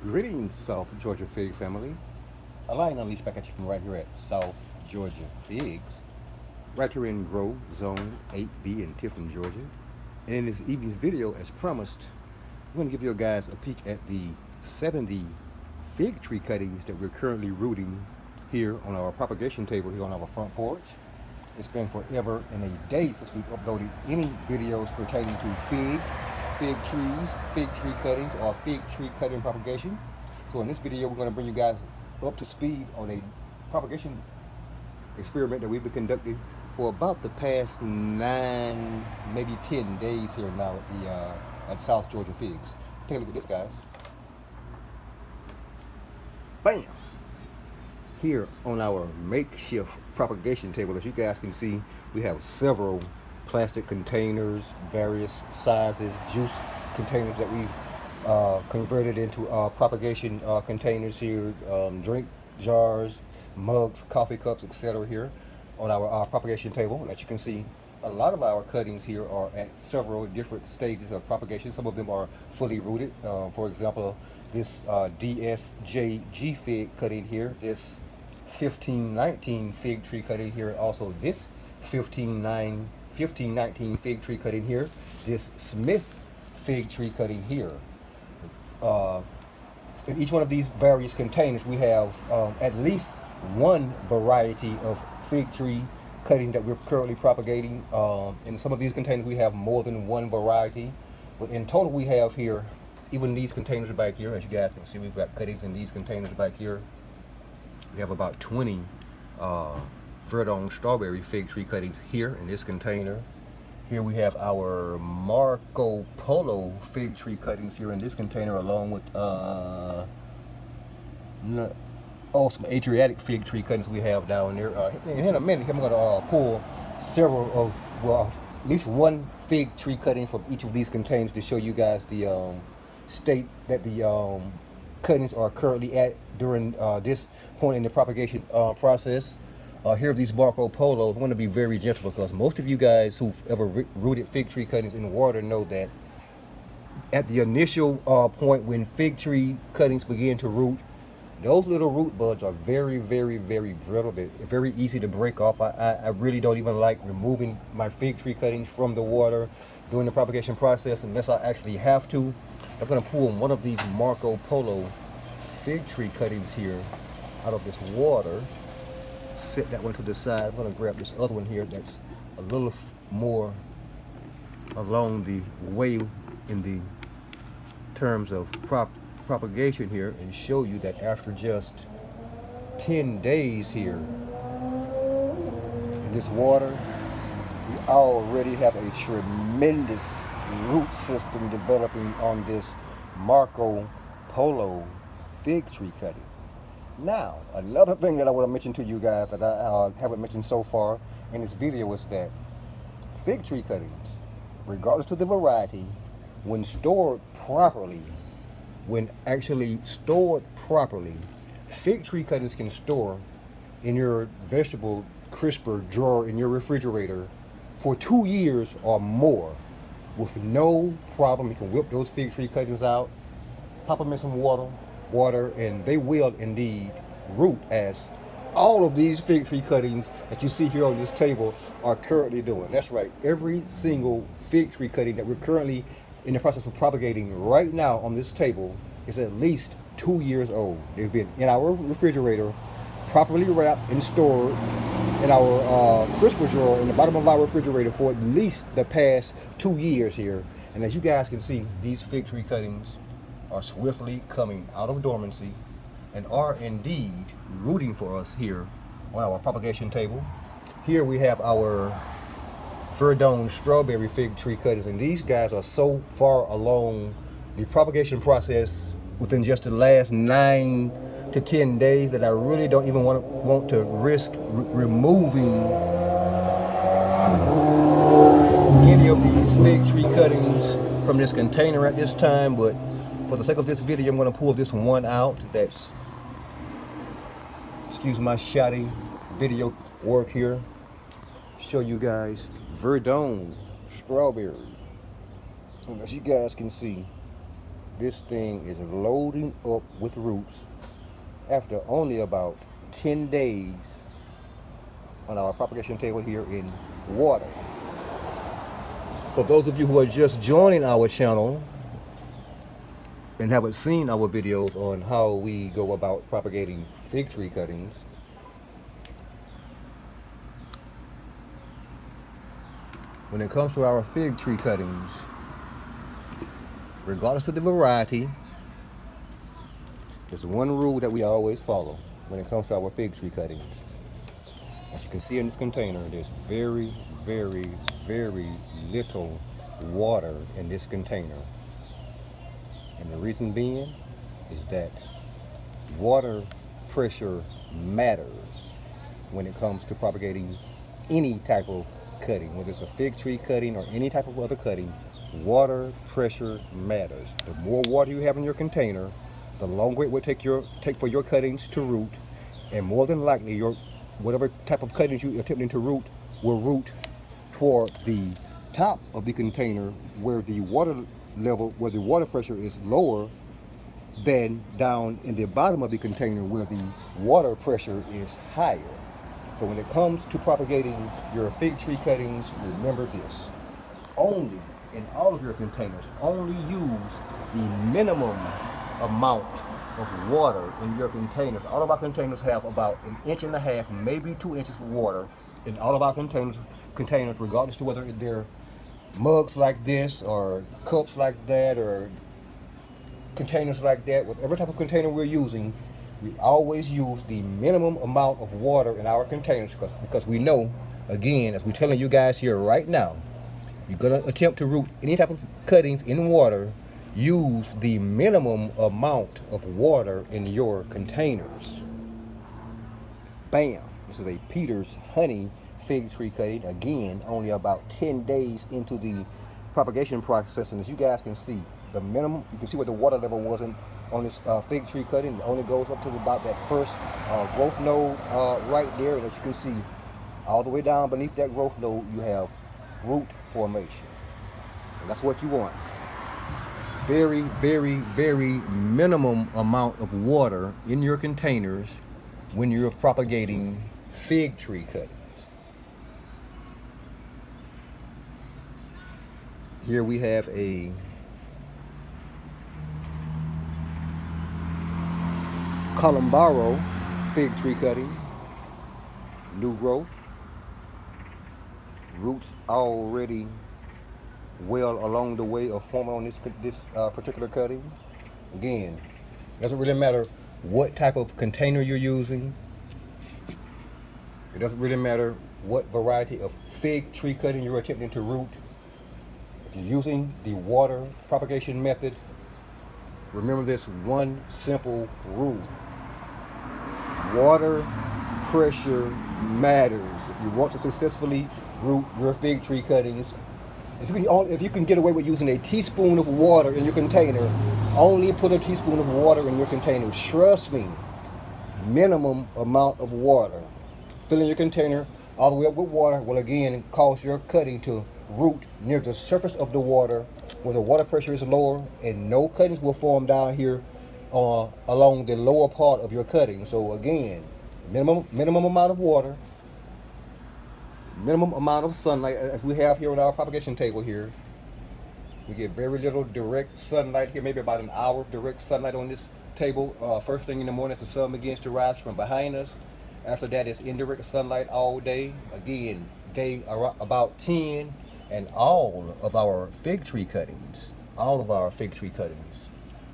Greetings, South Georgia Fig family. A line unleashed back at you from right here at South Georgia Figs, right here in Grove Zone 8B in Tiffin, Georgia. And in this evening's video, as promised, we're going to give you guys a peek at the 70 fig tree cuttings that we're currently rooting here on our propagation table here on our front porch. It's been forever and a day since we've uploaded any videos pertaining to figs, fig trees, fig tree cuttings, or fig tree cutting propagation. So in this video, we're going to bring you guys up to speed on a propagation experiment that we've been conducting for about the past 9, maybe 10 days here now at South Georgia Figs. Take a look at this, guys. Bam! Here on our makeshift propagation table, as you guys can see, we have several plastic containers, various sizes, juice containers that we've converted into propagation containers here, drink jars, mugs, coffee cups, etc. here on our propagation table. And as you can see, a lot of our cuttings here are at several different stages of propagation. Some of them are fully rooted. For example, this DSJG fig cutting here, this 1519 fig tree cutting here, also this 1519 fig tree cutting here, this Smith fig tree cutting here. In each one of these various containers, we have at least one variety of fig tree cuttings that we're currently propagating. In some of these containers, we have more than one variety, but in total, we have here, even these containers back here, as you guys can see, we've got cuttings in these containers back here. We have about 20 Verdon strawberry fig tree cuttings here in this container. Here we have our Marco Polo fig tree cuttings here in this container, along with some Adriatic fig tree cuttings we have down there. In a minute, I'm going to pull several of, well, at least one fig tree cutting from each of these containers to show you guys the state that the cuttings are currently at during this point in the propagation process. Here are these Marco Polos. I want to be very gentle because most of you guys who've ever rooted fig tree cuttings in water know that at the initial point when fig tree cuttings begin to root, those little root buds are very, very, very brittle. They're very easy to break off. I really don't even like removing my fig tree cuttings from the water during the propagation process unless I actually have to. I'm going to pull one of these Marco Polo fig tree cuttings here out of this water. Set that one to the side. I'm going to grab this other one here that's a little more along the way in the terms of propagation here, and show you that after just 10 days here in this water, we already have a tremendous root system developing on this Marco Polo fig tree cutting. Now, another thing that I want to mention to you guys that I haven't mentioned so far in this video is that fig tree cuttings, regardless of the variety, when stored properly, fig tree cuttings can store in your vegetable crisper drawer in your refrigerator for 2 years or more with no problem. You can whip those fig tree cuttings out, pop them in some water, and they will indeed root, as all of these fig tree cuttings that you see here on this table are currently doing. That's right, every single fig tree cutting that we're currently in the process of propagating right now on this table is at least 2 years old. They've been in our refrigerator, properly wrapped and stored in our crisper drawer in the bottom of our refrigerator for at least the past 2 years here. And as you guys can see, these fig tree cuttings are swiftly coming out of dormancy and are indeed rooting for us here on our propagation table. Here we have our Verdon strawberry fig tree cuttings, and these guys are so far along the propagation process within just the last 9 to 10 days that I really don't even want to risk removing any of these fig tree cuttings from this container at this time. But for the sake of this video, I'm going to pull this one out. That's, excuse my shoddy video work here. Show you guys Verdon strawberry. And as you guys can see, This thing is loading up with roots after only about 10 days on our propagation table here in water. For those of you who are just joining our channel and haven't seen our videos on how we go about propagating fig tree cuttings, when it comes to our fig tree cuttings, regardless of the variety, there's one rule that we always follow when it comes to our fig tree cuttings. As you can see in this container, there's very, very, very little water in this container. And the reason being is that water pressure matters when it comes to propagating any type of cutting, whether it's a fig tree cutting or any type of other cutting. Water pressure matters. The more water you have in your container, the longer it will take for your cuttings to root, and more than likely your whatever type of cuttings you're attempting to root will root toward the top of the container where the water level, where the water pressure is lower than down in the bottom of the container where the water pressure is higher. So when it comes to propagating your fig tree cuttings, remember this. Only, in all of your containers, only use the minimum amount of water in your containers. All of our containers have about 1.5 inches, maybe 2 inches of water in all of our containers, regardless to whether they're mugs like this or cups like that or containers like that. Whatever type of container we're using, we always use the minimum amount of water in our containers because we know, again, as we're telling you guys here right now, you're going to attempt to root any type of cuttings in water, use the minimum amount of water in your containers. Bam! This is a Peter's Honey fig tree cutting. Again, only about 10 days into the propagation process. And as you guys can see, the minimum, you can see what the water level was on this fig tree cutting. It only goes up to about that first growth node right there. And as you can see, all the way down beneath that growth node, you have root formation. And that's what you want. Very, very, very minimum amount of water in your containers when you're propagating fig tree cuttings. Here we have a Columbaro fig tree cutting, new growth, roots already well along the way of forming on this particular cutting. Again, it doesn't really matter what type of container you're using. It doesn't really matter what variety of fig tree cutting you're attempting to root. If you're using the water propagation method, remember this one simple rule. Water pressure matters. If you want to successfully root your fig tree cuttings, if you can get away with using a teaspoon of water in your container, only put a teaspoon of water in your container. Trust me, minimum amount of water. Filling your container all the way up with water will again cause your cutting to root near the surface of the water where the water pressure is lower, and no cuttings will form down here along the lower part of your cutting. So again, minimum amount of water, minimum amount of sunlight, as we have here on our propagation table here. We get very little direct sunlight here, maybe about an hour of direct sunlight on this table. First thing in the morning as the sun begins to rise from behind us. After that, it's indirect sunlight all day. Again, day about 10, and all of our fig tree cuttings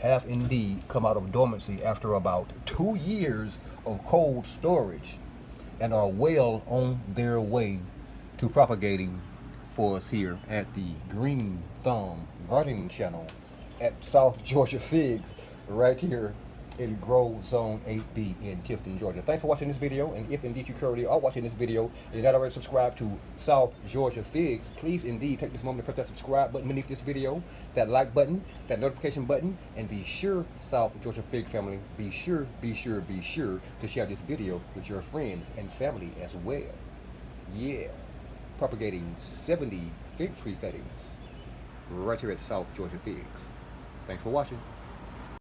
have indeed come out of dormancy after about 2 years of cold storage and are well on their way to propagating for us here at the Green Thumb Gardening Channel at South Georgia Figs, right here in Grove Zone 8B in Tifton, Georgia. Thanks for watching this video, and if indeed you currently are watching this video and you're not already subscribed to South Georgia Figs, please indeed take this moment to press that subscribe button beneath this video, that like button, that notification button, and be sure, South Georgia Fig family, be sure to share this video with your friends and family as well. Yeah, propagating 70 fig tree cuttings right here at South Georgia Figs. Thanks for watching.